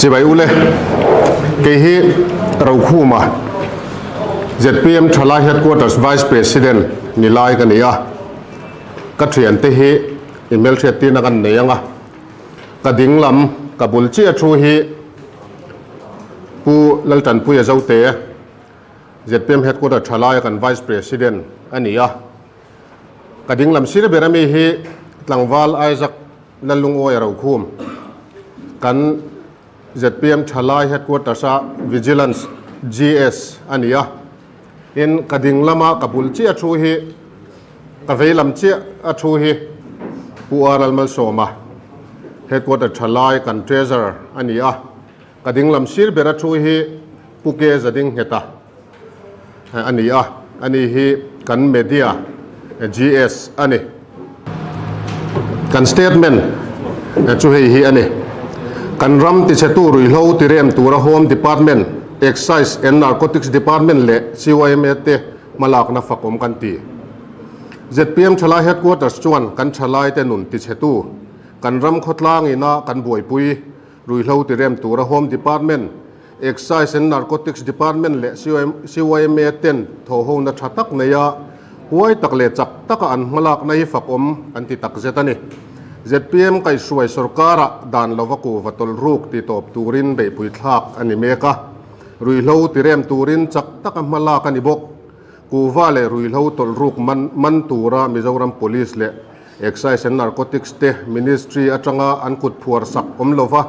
จีใบอุเลเกี่ยเราคู่มาZPM ทลาย Headquarters Vice President นิลายกันเนี่ยก็เขียนที่ฮีอีเมลเชียตีนักันเนี่ยงก็ดิ่งลำกับบุลเชียชูฮีผู้ลัลตันผู้ยาเจ้าเตะ ZPM Headquarters ทลายกัน Vice President อันนี้ก็ดิ่งลำศิลป์เบรมีฮีหลังวาลไอซักลัลลุงโอยเราคู่กัน ZPM ทลาย Headquarters Vigilance GS อันนี้อินกระดิ่งละมากับบุลเชียชูฮีกระเวลำเชียชูฮีผู้อารัลมัลโซมา Headquarters ทลายกัน Treasure อันนี้กระดิ่งลำศิลป์เบรชูฮีผู้เกจะดิ่งเหตุอันนี้ฮีกัน Media GS อันนี้กัน Statement ชูฮีอันนี้กันรำติเชตูรุยโลติเรียมตัว Home Department Excise and Narcotics Department และ CYM เตมาลากนักฝักอมกันตี ZPM ทลาย Headquarters จวนกันทลายแต่หนุนติเชตูกันรำขดล่างอีน่ากันบวยปุยรุยโลติเรียมตัว Home Department Excise and Narcotics Department และ CYM เตนโทโฮนัชตักเนียหวยตักเลจักตักอันมาลากในฝักอมอันติตักเจตันีZPM ไก่ช่วยสุรการะดานลวกูวัตลรูกติตบตูรินไปปุยทักอันนี้เมกะรุยโลติเรียมตูรินจักตักมาลากันอีบกกูว่าเลยรุยโลตลรูกมันตูรามิจารัม police เลย Excise and Narcotics เต Ministry อาจังอันกุดผัวสักอมลวะ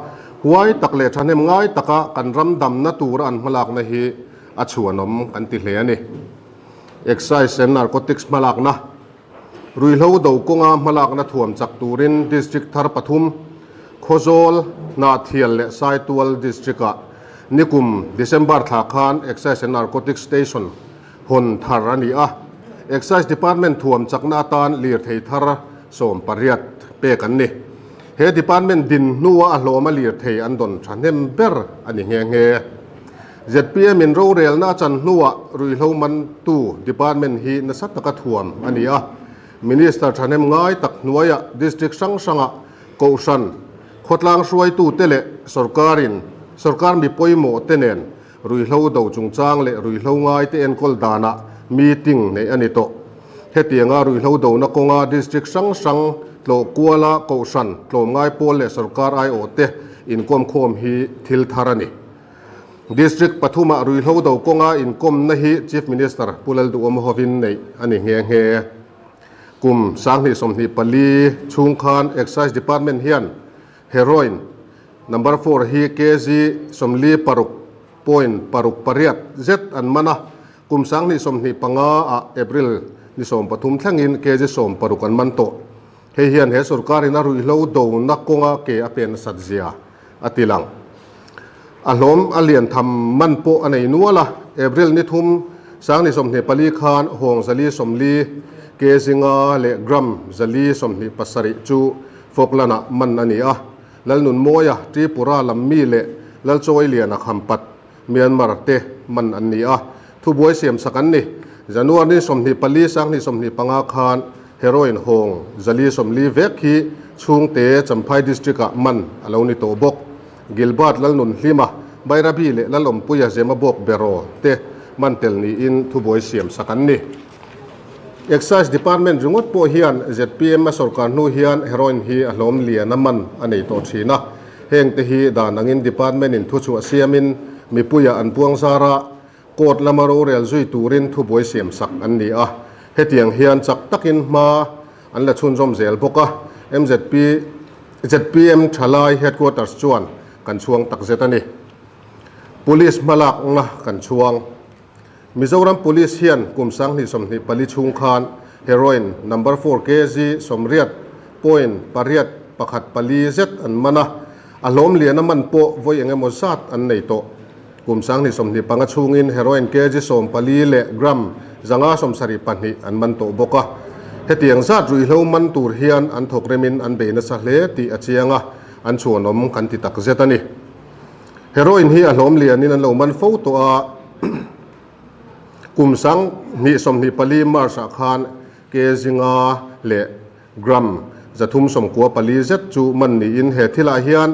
หวยตักเลชันเนมง่ายตักกันรำดำนัตูราอันมาลากนะฮีอัชวนมกันติเลนี่ Excise and Narcotics มาลากนะรุยโลดาวกงามาลากนัทวมจากตูริน District ทาร์ปทุมโคโซลนาเทียลและไซตัวล District นิคุม December ทาคาน Excise and Narcotics Station หนทารานีExcise Department ทวมจากนาตานเลียร์เททาร์สมปริยัตเปกันนี่เฮ Department ดินนัวโลมาเลียร์เทอันดอนชันเนมเบอร์อันนี้เงZPM มินโรเรลน่าจันนัวรุยโลมันตู Department ฮีนัสัตตะกทวมอันนี้Minister ชันเนมง่ายตักนัวยDistrict สังโกชันขดลางช่วยตูเตเลสุรการมีป่วยหมอเตเนนรุยเล่าดาวจุงจางเละรุยเล่าง่ายเตเอ็นกอลดานะมีติ้งในอันนี้โตเฮตียงรุยเล่าดาวนักงา District สังโลกัวลาโกชันโลง่ายปอลเละสุรการไอโอเตอินคอมโคมฮีทิลทารานี District ปทุมรุยเล่าดาวกงาอินคอมนะฮี Chief Minister ปุเลลดูอมฮอวินในอันนี้เงกลุ่มสังหิสมหิปลีชุงคาน Excise Department เฮียน Heroin Number 4 ฮีเกจีสมลีปารุก Point ปารุกปริยัต Z อันมานะกลุ่มสังหิสมหิปังอาApril นิสมปทุมทั้งอินเกจีสมปารุกันมันโตเฮียนเฮสุรการินารุยโลดาวนักกงอาเกอเป็นสัตเซียอติลังอารมณ์อเลียนทำมันโปอันไหนนัวละAprilนิทุมสังหิสมหิปลีคานหงสลีสมลีเกซิงาเลกรัมจลีสมนิปัสริจูฟกลานะมันอันนี้ลัลนุนโมยทรีปุราลัมมีเลลัลโจยเลียนักฮัมปัดเมียนมาร์เตมันอันนี้ทุบวยเสียมสักันนี่จันวานี่สมนิปลีสังนี่สมนิปังอาคารเฮโรอินฮงจลีสมลีเวกฮีชุงเตจำพายดิสตริกมันอลาวนิโตบกกิลบาร์ลัลนุนลิมาไบราบีเลลัลอมปุยเซมาบกเบโรเตมันเตลนี่อินทุบวยเสียมสักันนี่ Excise Department จุงดโปเฮียน ZPM มาสรการนูเฮียนเฮโรอินฮีอารมณ์เลียน้ำมันอันนี้ตัวชีนะเฮงที่ฮีด่านังอิน Department อินทุชัวเซียมินมีปุยอันพวงสาระโกดละมาโรเรลจุยตูรินทุบวยเสียมสักอันนี้เฮตียงเฮียนจักตักินมาอันละชุนจอมเซลพกZPM ทลาย Headquarters จวนกันช่วงตักเซตันี Police มาลักนะกันช่วงมิโซรัม Police เฮียนกลุ่มสังหิสมหิปลิชุงคานเฮโรอิน Number 4 KG สมเรียด Point ปริยัตประคัดปลีเซตอันมานะอารมณ์เลียน้ำมันโปไว้ยังไงมอสัตอันในโตกลุ่มสังหิสมหิปังชุงอินเฮโรอิน KG สมปลีเลกรัมจังอาสมสริปันหิอันมันโตบกะเฮตียงซาดรุยเฮามันตูเฮียนอันทกเรมินอันเบนสักเลติอาเชียงอันชวนนมกันติตักเซตันีเฮโรอินฮีอารมณ์เลียนี่นั่นเรามันฟูตัวกลุ่มสังนิสมนิปลีมาร์สาคานเกซิงาเลกรัมจะทุ่มสมกัวปลีเซตจูมันนี่อินเหตุที่ละเฮียน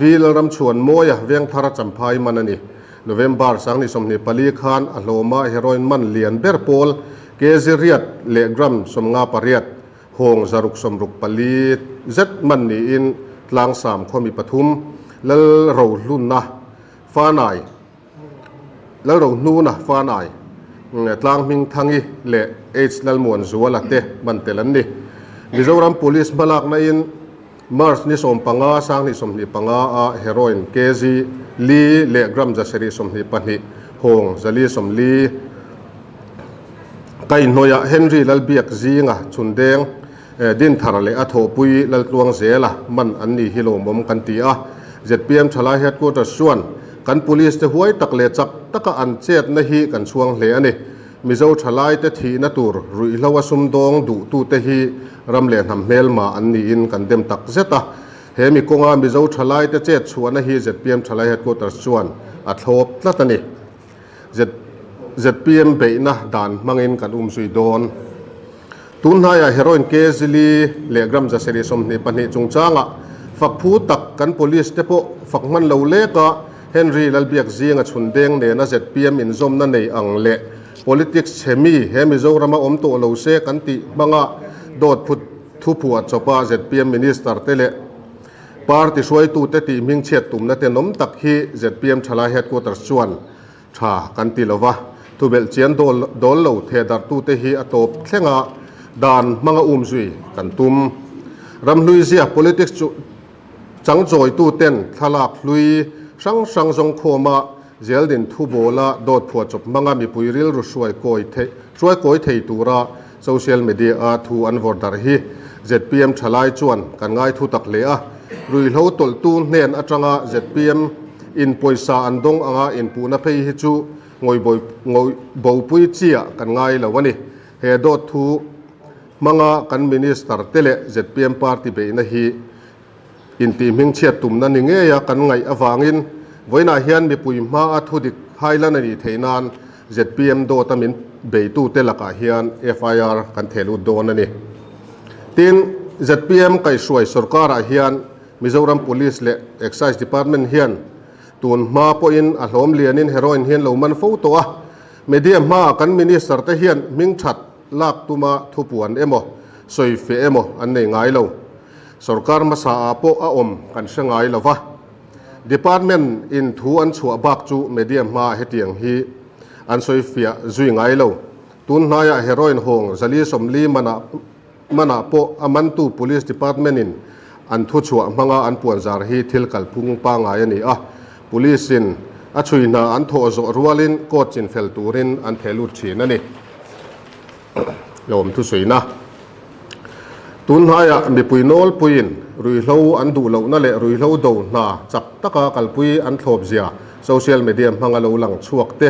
วิลรำชวนโมยเวียงทาราจำพายมันนี่โนเวมบาร์สังนิสมนิปลีคานอโลมาเฮโรอินมันเลียนเบร์โพลเกซิเรียดเลกรัมสมงาปารียดหงจารุกสมรุกปลีเจ็ดมันนี่อินลางสามขมิปทุมแล้วเราลุ่นนะฟ้านายแล้วเรานูนะฟ้านายตลางมิงทังอีเละเอชลัลมวนจัวละเตบันเตลันนี่มิโซรัม police มาลักนัยนมาร์สนิสมปังอาสังนิสมนิปังอาเฮโรอินเกซีลีเละกรัมจะเสรีสมนิปันนิหงจะลีสมลีไกโนยาเฮนรี่ลัลเบียกซีงะชุนเดงดินทาร์เลอโทปุยลัลตวงเซละมันอันนี้ฮิโลมมกันตีอะเจ็ดเปียมชลายเฮดกูจะส่วนกัน police จะห้วยตักเลจักตักอันเจ็ดนะฮีกันช่วงเลอันนี้มิโซชลายเตทีนัตูร์รุยลาวสุมดงดูตูเตฮีรำเลนทำเมลมาอันนี้อินกันเต็มตักเซตาเฮมิกงอามิโซชลายเตเจ็ดชวนนะฮีเจ็ดเปียมชลายเฮดกูจะส่วนอัดโลบละตันนี้เจ็ดเปียมเบนะดานมังอินกันสุยโดนตุนหายาเฮโรอินเกซิลีเลกรัมจะเสรีสมนิปันนิจงจ้างะฝักผู้ตักกัน police เตโปฝักมันเลวเล็กะเฮนรี่ลัลเบียกซีงะชุนเดงเนนะเจ็ดเปียมอินซอมนั่นในอังเล politics เฮมีเฮมิโซรามาอมโตเลวเซกันติบังะโดดพุททุปวดจบเจ็ดเปียมมินิสเตอร์เตเลปาร์ติช่วยตูเตติมิงเช็ดตุมนะเตนมตักฮีเจ็ดเปียมชลายเฮดกูตรส่วนชากันติลวะทุเบลเจียนโดลเลวเทดัรตูเตฮีอตบเทงะดานมังอุมซุยกันตุมรำลุยเสีย politics จังจอยตู้เต้นทลากลุยสังจงโคมาเจลดินทุโบลาโดดผัวจบมังมีปุยริลรุช่วยโกยเทตูระโซเชียลมีเดียทูอันวอร์ดาร์ฮีเจ็ดเปียมชลายจวนกันง่ายทุตักเลียรุยเล่าตลตูเนียนอัจฉริเจ็ดเปียมอินปอยซาอันดงอ่างอินปูนับให้ฮิจูงอยบ่ปุยเจียกันง่ายแล้ววันนี้เฮโดดทูมังกันมินิสเตอร์เตเลเจ็ดเปียมปาร์ติเบนะฮีอินตีมิงเชียตุมนั่นเงี้ยกันไงอวางินไว้นาเฮียนมีปุยมาอัทุดิกไฮลันนี่เทนานเจ็ดเปียมโดตามินเบตูเตลกาเฮียน FIR กันเทลุโดนนี่ทีนเจ็ดเปียมไก่ช่วยสุรการเฮียนมิโซรัม police และ excise department เฮียนตูนมาปอินอารมณ์เลียนินเฮโรอินเฮียนเหล่ามันฟูตัวเมเดียมากันมินิสเตอร์เตเฮียนมิงชัดลากตุมาทุปวนเอโมสวยเฟเอโมอันนี้ง่ายเราสุรการมาสาปออมกันเชงไงละวะ department อินทูอันชัวบักจูเมเดียมาเฮตียงฮีอันสวยเฟียจุยไงเราตุนนายเฮโรอินหงจะลีสมลีมันปออามันตู police department อินอันทุชัวมังอันปวนจาร์ฮีทิลกัลพุงปังไงนี่police อินอัช่วยนาอันโทโซรัวลินโกจินเฟลตูรินอันเทลุชีนั่นนี่โยมทุสวยนะตุนหายมีปุยโนลปุยนรุยเล่าอันดูเล่านั่นแหละรุยเล่าดูน่าจับตะกากัลปุยอันทบเสียโซเชียลมีเดียมังเล่าหลังชวกเตะ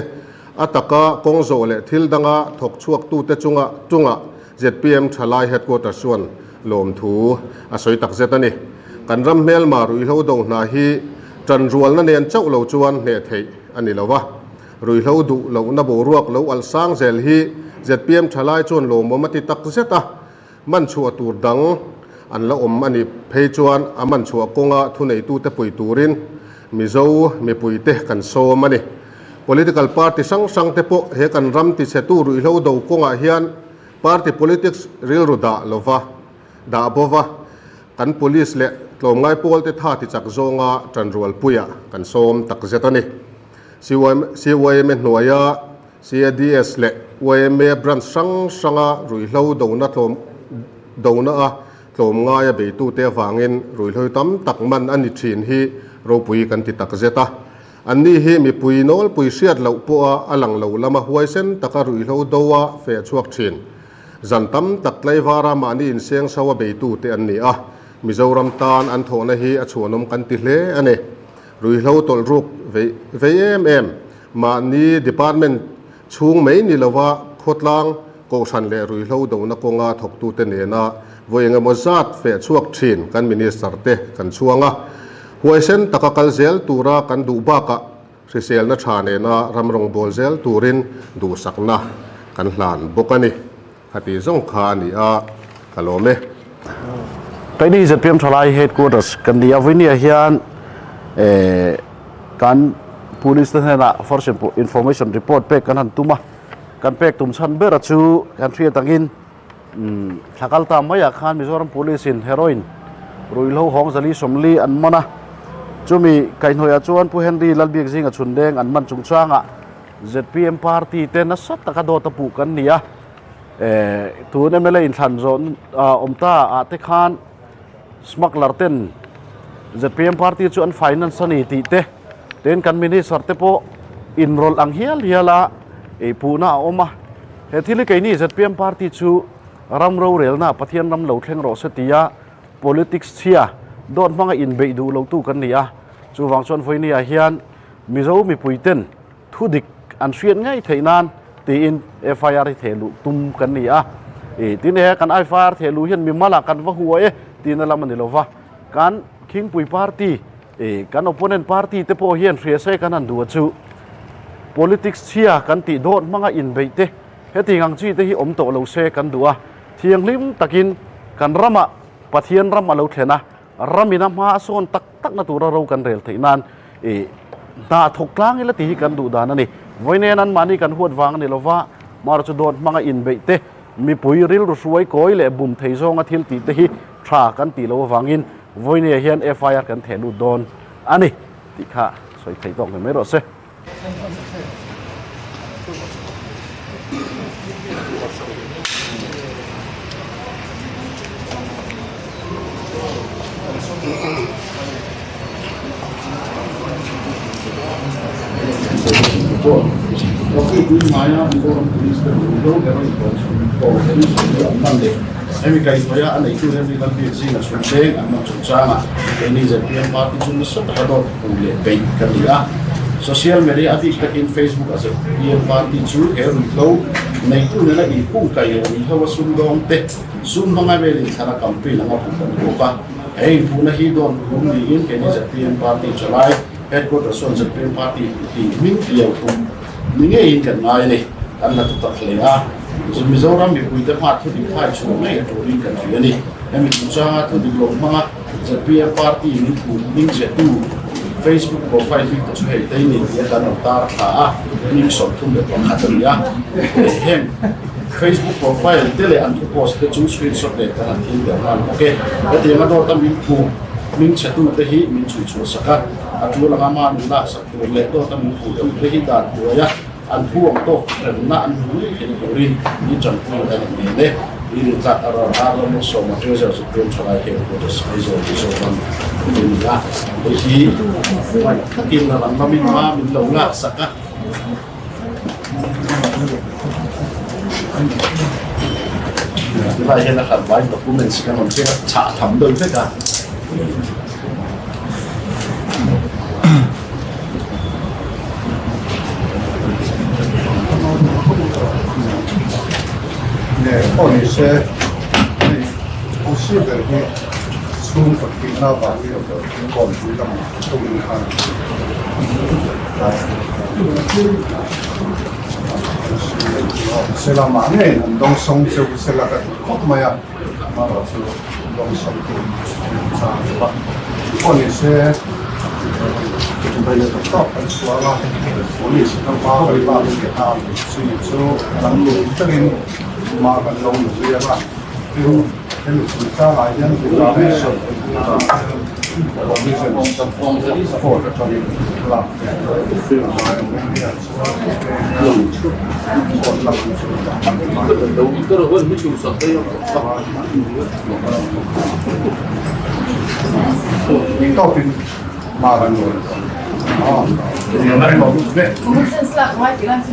อัตกากงโซเลทิลดังะถกชวกตู้เตจุงะเจ็ดเปียมชลายเฮดกูตัดส่วนโลมทูอาศัยตักเจตันนี่กันรำเมลมารุยเล่าดูน่าฮีจันรัวนั่นเองเจ้าเล่าจวนเนเทอันนี้เล่าวะรุยเล่าดูเล่านับรวกเล่าอัลซังเซลฮีเจ็ดเปียมชลายจวนโลมมาติตักเจตามันชัวตูดังอันละอันนี้เพยจวนมันชัวกงะทุนในตู้เตปุยตูรินมิโซมีปุยเตกันโซมันนี่ political party สังเตปเฮกันรำติเสตูรุยเล่าดูกงะเฮียน party politics realรุดาลวะดาบวะกัน police เละกลมง่ายปอลเตท่าที่จักโจงะจันรัวปุยะกันโซมตักเจตันนี่ซีวายเมนหน่วยะ CADS เละวายเมบรันสังะรุยเล่าดูนัดลมดูนะกลมง่ายเบตูเตฟังเงินรุยเล่าตั้มตักมันอันนี้ชินฮีเราปุยกันติตักเจตาอันนี้ฮีมีปุยโนลปุยเสียดเหล่าปัวอลังเหล่าละมาหวยเส้นตักรุยเล่าดูว่าเฟะชวกชินจันตั้มตักไลวารามานี่อินเสียงสาวเบตูเตอันนี้มิโซรัมตานอันโทนะฮีอชวนมกันติเลอันนี้รุยเล่าตลรุกVMMมานี่ department ช่วงไม่นี่ละว่าโคตรลังก็ฉันเลยรุยเล่าดูนักงาถกตูเตเนนะวัยงมจัดเฟะช่วงชินกันมินิสเตอร์เตกันช่วงหัวเส้นตะกัลเซลตูรากันดูบ้ากะสิเซลนัชาเนนะรำรงบอลเซลตูรินดูสักนะกันหลานบุกันนี่ฮัติส่งขานี่กะโลเม ไปนี่จะเตรียมทลายเฮดกูดัสกันเดียววินเนียเฮียน การ police นั่นน่ะ first information report เปกกันหันตุมากันเปกตุมชันเบรชูกันเทียตังอินถ้ากัลตามไม่อยากขันมิโซรัม police in heroin รุยโลห้องสลีสมลีอันมันนะจูมีไก่หน่วยจวนผู้เฮนรี่ลัลเบียกซิงกับชุนแดงอันมันจุงช่างอ่ะ ZPM party เต้นนัสตะกระโดดตะปูกันเนี่ยตัวนั้นไม่เลยอินทันโซนตาอาเตคานสมัครลาเต้น ZPM party ชวนไฟนั้นสนิติเต้นกันมินิสร์เตโปอินโรลอังเฮียละปูน่าอมาเหตุที่ลิกนี่ ZPM party ชูรำเราเรียลนะปะเทียนรำเหลาเทงโรสติยา politics เชียโดนมังอินเบดูเราตู้กันเนี่ยชูวังชวนไฟนี่เฮียนมิโซมีปุยเต้นทุดิกอันเชียนง่ายเทนานตีอินFIR เทลุตุมกันเนี่ยทีนี้กันFIR เทลุเห็นมีมาละกันว่าหัวทีนั่นละมันนี่เราว่าการคิงปุยพาร์ตี้การ opponent party เตโปเฮียนเฟียเซกันนั่นดูชู politics เชียกันตีโดนมังอินเบเตเฮติงังจีเตฮิอมโตเราเซกันดูเทียงลิมตะกินกันรำปะเทียนรำมาเราเถนะรำมีน้ำมาโซนตักนาตัวเรากันเร็วทีนั้นตาถกกลางนี่ละตีกันดูดานั่นนี่วันนี้นั้นมานี่กันหัววางนี่เราว่ามาเราจะโดนมังอินเบเตมีปุ๋ยริลรวยก้อยเละบุ่มเทซงอาทิลตีเตฮิทรากันตีเราวางอินวันนี้เฮียนFIR กันเทลูโดนอันนี้ที่ข้าสวยไทยต้องกันไม่รอดเซ่ก็คือคุณหมายนะมีคนที่สตูดิโอเดี๋ยวเราจะบอกให้ดูนั่นเลยให้มีใครตัวอย่างอันไหนที่เรื่องนี้กันเป็นสิ่งที่สุดเด่นอันนั้นสุดจ้างอ่ะเอ็นนี่จะเปลี่ยนพาร์ทที่สุดสุดท้ายก็ต้องเลี้ยงไปกันดีอ่ะโซเชียลมีเดียที่เป็นเฟซบุ๊กอาจจะเปลี่ยนพาร์ทที่สุดเฮรุ่ยโลในตัวนี้นะอีกผู้ใครมีเขาว่าสุ่มดองเตะสุ่มห้องไอเวลินสารคัมปีนังผู้คนรู้กันเฮ้ยผู้นั้นที่โดนกลุ่มนี้อินเอ็นนี่จะเปลี่ยนพาร์ทที่จะไล่เฮดก็จะส่วนจะเปลี่ยนพาร์ทที่มิ่งเดียวกลุ่มนี่ไงอินกันง่ายเลยอันนั้นตัวตัดเลยอ่ะส่วนมิโซรัมมีคุยแต่มาทุกที่ฝ่ายช่วยไม่ตัวนี้กันฟินี่ให้มีผู้ชายทุกที่ลงมาจะเปลี่ยนพาร์ทมีกลุ่มมิ่งจะดู Facebook โปรไฟล์ที่จะช่วยได้นี่ที่การนำตาขามิ่งสดทุ่มเด็ดของขัดเลยอ่ะเห็น Facebook โปรไฟล์ที่เลยอันที่โพสต์จะจูสกรีนช็อตเด็ดขนาดที่เดียวกันโอเคแล้วที่งั้นเราต้องมีกลุ่มมิ่งจะดูได้ที่มิ่งช่วยช่วยสักการอันที่เรามาดูน่าสักตัวเล็กตัวต้องมีกลุ่มได้ที่ด่านตัวยะอันพ่วงโตเรื่องนั้นอันนี้เห็นตัวรินนี่จังพูดอะไรนี่เนี่ยนี่จากเราเราไม่สมมาเจอจะเป็นชายเกี่ยวกับสายโซ่ที่โซ่กันนี่นะโดยที่ถ้ากินแล้วมันมีมามีหลงละสักอ่ะที่ว่าเห็นนะครับไว้กับผู้เป็นสิ่งมันเชื่อฉะทำโดยด้วยกัน 네, 어느새 시들이 숨을 기나봐 이렇게 건주가 동일한 selama dong-song sila ka kok maya marasu dong-song ko sa ba 어느새 그다음에 또 수화가 police ng mga iba so ang lutuin mga long luya ba pero yung sa ayan information for the topic lang topic maganol Sen slapp, var inte ganska